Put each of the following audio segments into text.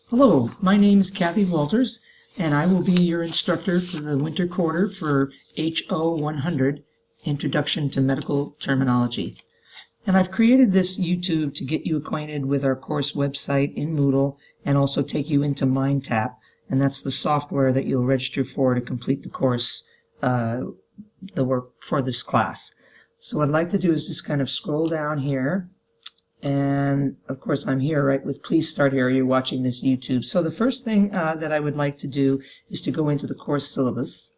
Hello, my name is Kathy Walters, and I will be your instructor for the winter quarter for HO 100, Introduction to Medical Terminology. And I've created this YouTube to get you acquainted with our course website in Moodle and also take you into MindTap, and that's the software that you'll register for to complete the course, the work for this class. So what I'd like to do is just kind of scroll down here. And of course I'm here, right, with please start here. You're watching this YouTube. So the first thing that I would like to do is to go into the course syllabus.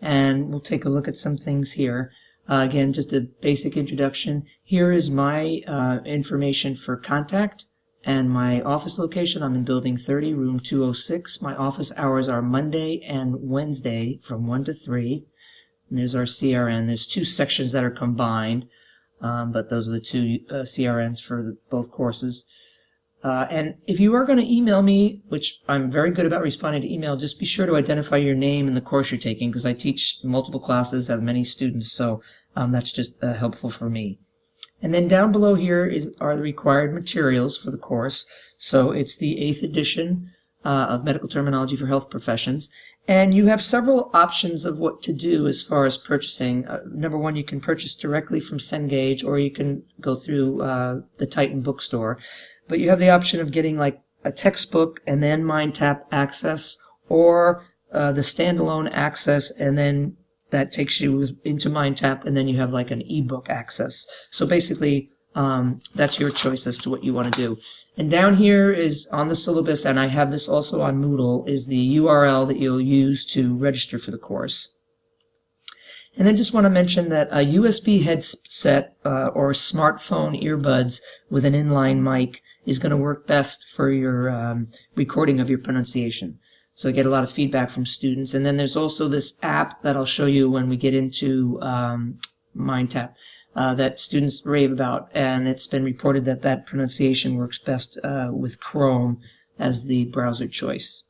And we'll take a look at some things here. Again, just a basic introduction. Here is my information for contact and my office location. I'm in building 30, room 206. My office hours are Monday and Wednesday from 1 to 3. And there's our CRN. There's two sections that are combined. But those are the two CRNs for both courses. And if you are going to email me, which I'm very good about responding to email, just be sure to identify your name and the course you're taking, because I teach multiple classes, have many students, so that's just helpful for me. And then down below here are the required materials for the course. So it's the 8th edition of Medical Terminology for Health Professions. And you have several options of what to do as far as purchasing. Number one, you can purchase directly from Cengage, or you can go through the Titan bookstore. But you have the option of getting like a textbook and then MindTap access, or the standalone access, and then that takes you into MindTap, and then you have like an ebook access. So basically, that's your choice as to what you want to do. And down here is on the syllabus, and I have this also on Moodle, is the URL that you'll use to register for the course. And then just want to mention that a USB headset or smartphone earbuds with an inline mic is going to work best for your recording of your pronunciation. So I get a lot of feedback from students. And then there's also this app that I'll show you when we get into MindTap. That students rave about, and it's been reported that that pronunciation works best with Chrome as the browser choice.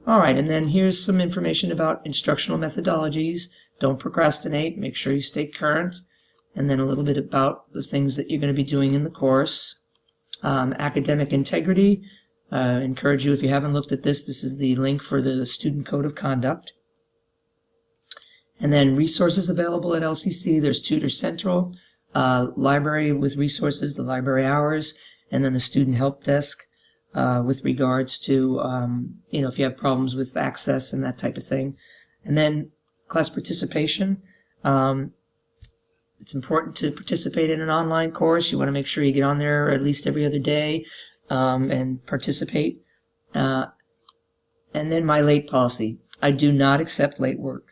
All right, and then here's some information about instructional methodologies. Don't procrastinate, make sure you stay current, and then a little bit about the things that you're going to be doing in the course. Academic integrity. Encourage you, if you haven't looked at this, this is the link for the Student Code of Conduct. And then resources available at LCC. There's Tutor Central, library with resources, the library hours, and then the student help desk with regards to, if you have problems with access and that type of thing. And then class participation. It's important to participate in an online course. You want to make sure you get on there at least every other day and participate. And then my late policy. I do not accept late work.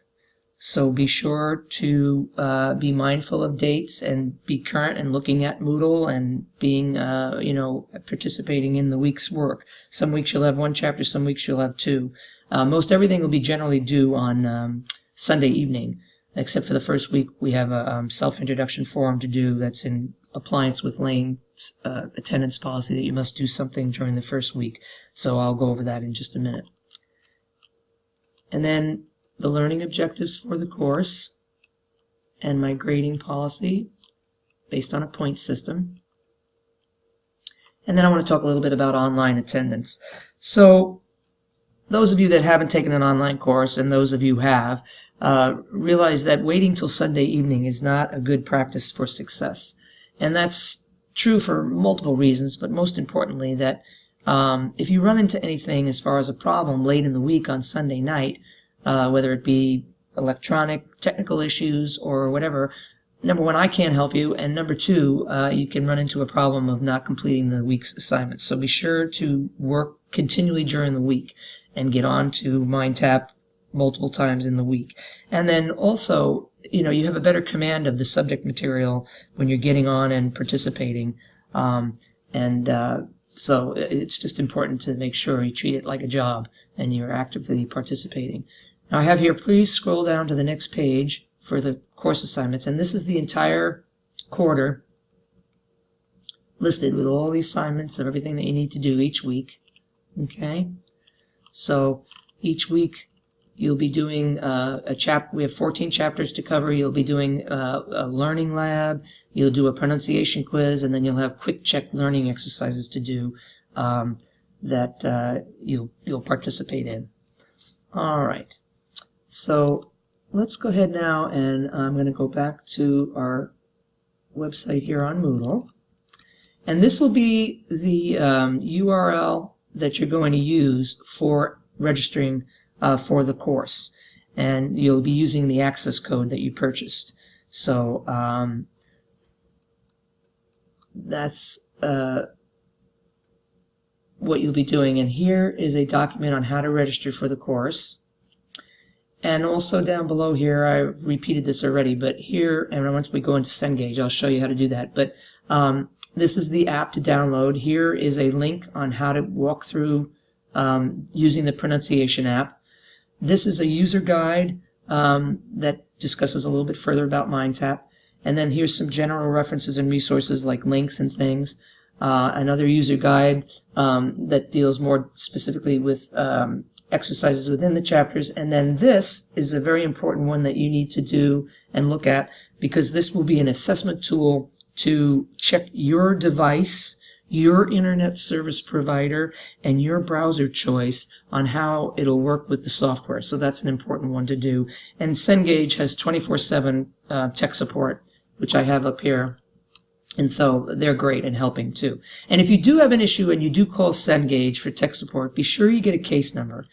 So be sure to be mindful of dates and be current and looking at Moodle and being, participating in the week's work. Some weeks you'll have one chapter, some weeks you'll have two. Most everything will be generally due on Sunday evening, except for the first week we have a self-introduction form to do that's in appliance with Lane's attendance policy that you must do something during the first week. So I'll go over that in just a minute. And then the learning objectives for the course, and my grading policy based on a point system. And then I want to talk a little bit about online attendance. So those of you that haven't taken an online course, and those of you who have, realize that waiting till Sunday evening is not a good practice for success. And that's true for multiple reasons, but most importantly that if you run into anything as far as a problem late in the week on Sunday night, whether it be electronic, technical issues, or whatever, number one, I can't help you, and number two, you can run into a problem of not completing the week's assignment. So be sure to work continually during the week and get on to MindTap multiple times in the week. And then also, you have a better command of the subject material when you're getting on and participating. So it's just important to make sure you treat it like a job and you're actively participating. Now I have here, please scroll down to the next page for the course assignments, and this is the entire quarter listed with all the assignments of everything that you need to do each week. Okay? So each week you'll be doing we have 14 chapters to cover. You'll be doing a learning lab, you'll do a pronunciation quiz, and then you'll have quick check learning exercises to do. that you'll participate in. All right. So let's go ahead now, and I'm going to go back to our website here on Moodle. And this will be the URL that you're going to use for registering for the course. And you'll be using the access code that you purchased. So that's what you'll be doing. And here is a document on how to register for the course. And also down below here, I've repeated this already, but here, and once we go into Cengage, I'll show you how to do that. But this is the app to download. Here is a link on how to walk through using the pronunciation app. This is a user guide that discusses a little bit further about MindTap. And then here's some general references and resources like links and things. Another user guide that deals more specifically with exercises within the chapters. And then this is a very important one that you need to do and look at, because this will be an assessment tool to check your device, your internet service provider, and your browser choice on how it'll work with the software. So that's an important one to do. And Cengage has 24/7 tech support, which I have up here. And so they're great in helping too. And if you do have an issue and you do call Cengage for tech support, be sure you get a case number,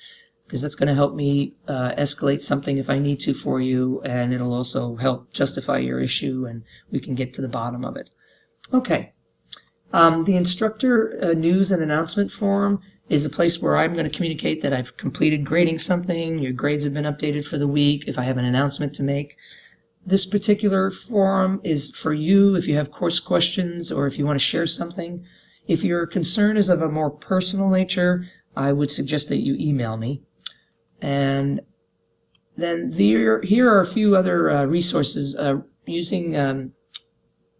because that's going to help me escalate something if I need to for you, and it'll also help justify your issue, and we can get to the bottom of it. Okay. The instructor news and announcement forum is a place where I'm going to communicate that I've completed grading something, your grades have been updated for the week, if I have an announcement to make. This particular forum is for you if you have course questions or if you want to share something. If your concern is of a more personal nature, I would suggest that you email me. And then here are a few other resources using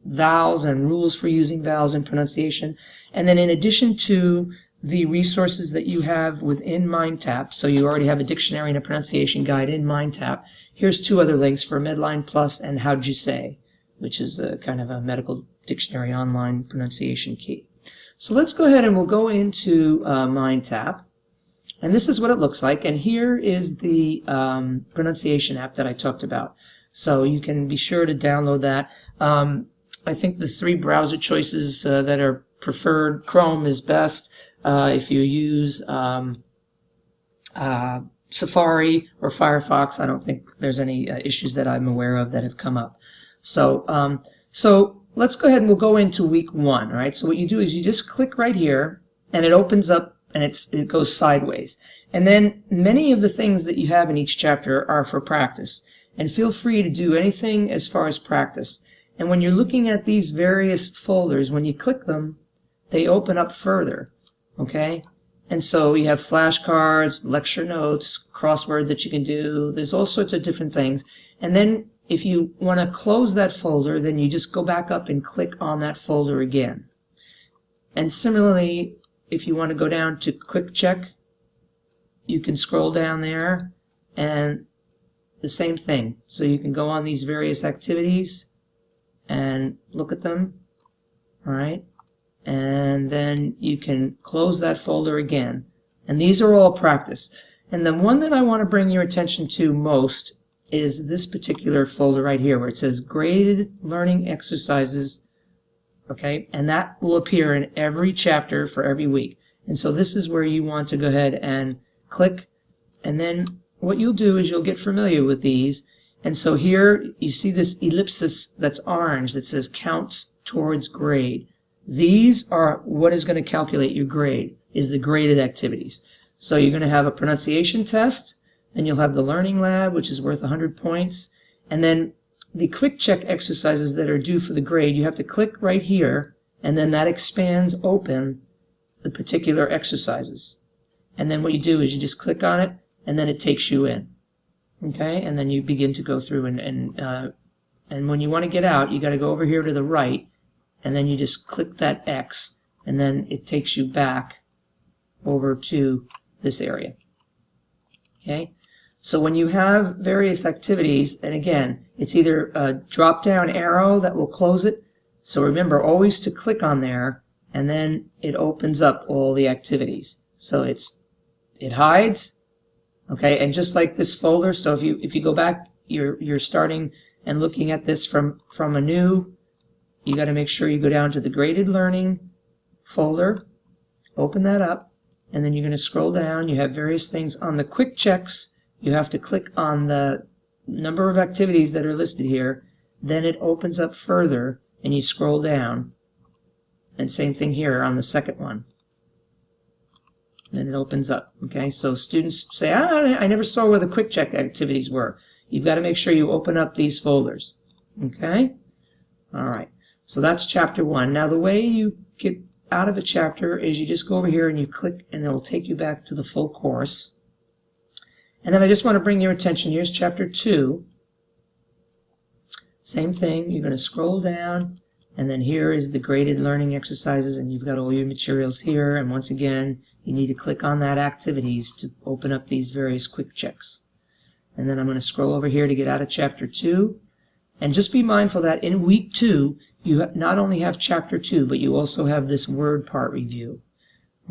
vowels and rules for using vowels and pronunciation. And then in addition to the resources that you have within MindTap, so you already have a dictionary and a pronunciation guide in MindTap, here's two other links for Medline Plus and How'd You Say, which is a kind of a medical dictionary online pronunciation key. So let's go ahead and we'll go into MindTap. And this is what it looks like. And here is the pronunciation app that I talked about. So you can be sure to download that. I think the three browser choices that are preferred, Chrome is best. If you use Safari or Firefox, I don't think there's any issues that I'm aware of that have come up. So, so let's go ahead and we'll go into week 1. All right. So what you do is you just click right here, and it opens up, and it goes sideways. And then many of the things that you have in each chapter are for practice. And feel free to do anything as far as practice. And when you're looking at these various folders, when you click them, they open up further. Okay? And so you have flashcards, lecture notes, crossword that you can do. There's all sorts of different things. And then if you want to close that folder, then you just go back up and click on that folder again. And similarly, if you want to go down to Quick Check, you can scroll down there, and the same thing. So you can go on these various activities and look at them. All right? And then you can close that folder again. And these are all practice. And the one that I want to bring your attention to most is this particular folder right here where it says Graded Learning Exercises. Okay, and that will appear in every chapter for every week. And so this is where you want to go ahead and click. And then what you'll do is you'll get familiar with these. And so here you see this ellipsis that's orange that says Counts Towards Grade. These are what is going to calculate your grade, is the graded activities. So you're going to have a pronunciation test, then you'll have the learning lab, which is worth 100 points, and then the quick check exercises that are due for the grade, you have to click right here, and then that expands open the particular exercises. And then what you do is you just click on it, and then it takes you in. Okay, and then you begin to go through, and when you want to get out, you got to go over here to the right, and then you just click that X, and then it takes you back over to this area. Okay, so when you have various activities, and again, it's either a drop-down arrow that will close it. So remember always to click on there and then it opens up all the activities. So it hides, okay, and just like this folder, so if you go back, you're starting and looking at this from a new, you got to make sure you go down to the graded learning folder, open that up, and then you're going to scroll down. You have various things on the quick checks. You have to click on the number of activities that are listed here. Then it opens up further, and you scroll down. And same thing here on the second one. And it opens up. Okay, so students say, I never saw where the quick check activities were. You've got to make sure you open up these folders. Okay? All right. So that's chapter 1. Now the way you get out of a chapter is you just go over here and you click, and it will take you back to the full course. And then I just want to bring your attention. Here's chapter 2. Same thing. You're going to scroll down, and then here is the graded learning exercises, and you've got all your materials here. And once again, you need to click on that activities to open up these various quick checks. And then I'm going to scroll over here to get out of chapter 2. And just be mindful that in week 2, you not only have chapter 2, but you also have this word part review.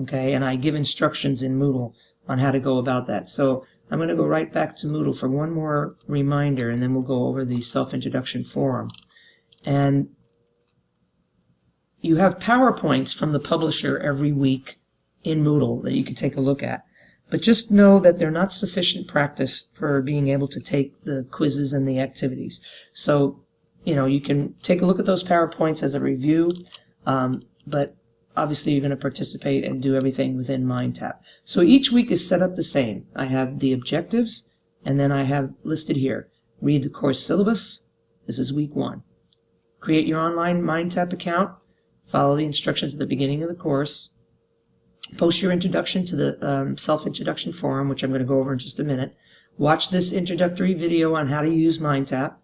Okay, and I give instructions in Moodle on how to go about that. So I'm going to go right back to Moodle for one more reminder, and then we'll go over the self-introduction forum. And you have PowerPoints from the publisher every week in Moodle that you can take a look at. But just know that they're not sufficient practice for being able to take the quizzes and the activities. So, you can take a look at those PowerPoints as a review, but obviously you're going to participate and do everything within MindTap. So each week is set up the same. I have the objectives, and then I have listed here, read the course syllabus. This is week 1. Create your online MindTap account. Follow the instructions at the beginning of the course. Post your introduction to the self-introduction forum, which I'm going to go over in just a minute. Watch this introductory video on how to use MindTap.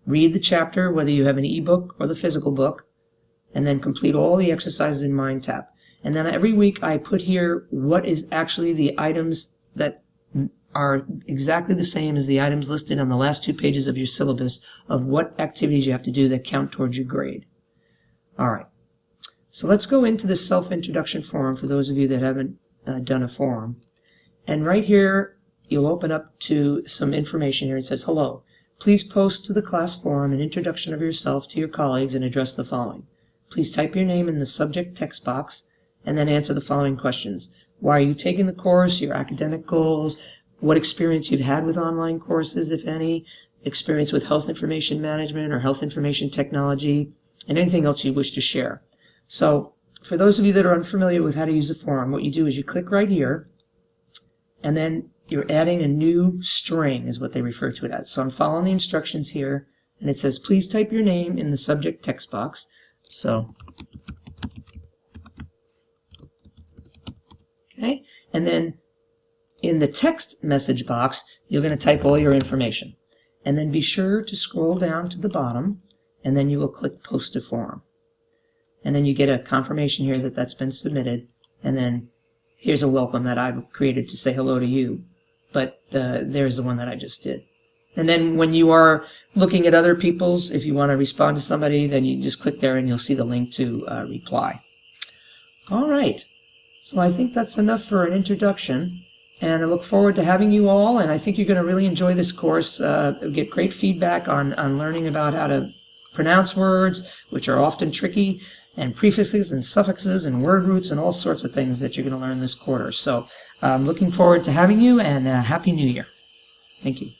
Read the chapter, whether you have an ebook or the physical book, and then complete all the exercises in MindTap. And then every week I put here what is actually the items that are exactly the same as the items listed on the last 2 pages of your syllabus of what activities you have to do that count towards your grade. All right. So let's go into the self-introduction forum for those of you that haven't done a forum. And right here, you'll open up to some information here. It says, hello. Please post to the class forum an introduction of yourself to your colleagues and address the following. Please type your name in the subject text box and then answer the following questions. Why are you taking the course, your academic goals, what experience you've had with online courses, if any, experience with health information management or health information technology, and anything else you wish to share. So for those of you that are unfamiliar with how to use a forum, what you do is you click right here, and then you're adding a new string is what they refer to it as. So I'm following the instructions here, and it says please type your name in the subject text box. So, okay, and then in the text message box, you're going to type all your information. And then be sure to scroll down to the bottom, and then you will click Post to Forum. And then you get a confirmation here that that's been submitted, and then here's a welcome that I've created to say hello to you. But there's the one that I just did. And then when you are looking at other people's, if you want to respond to somebody, then you just click there and you'll see the link to reply. All right. So I think that's enough for an introduction. And I look forward to having you all, and I think you're going to really enjoy this course. Get great feedback on learning about how to pronounce words, which are often tricky, and prefixes and suffixes and word roots and all sorts of things that you're going to learn this quarter. So I'm looking forward to having you, and Happy New Year. Thank you.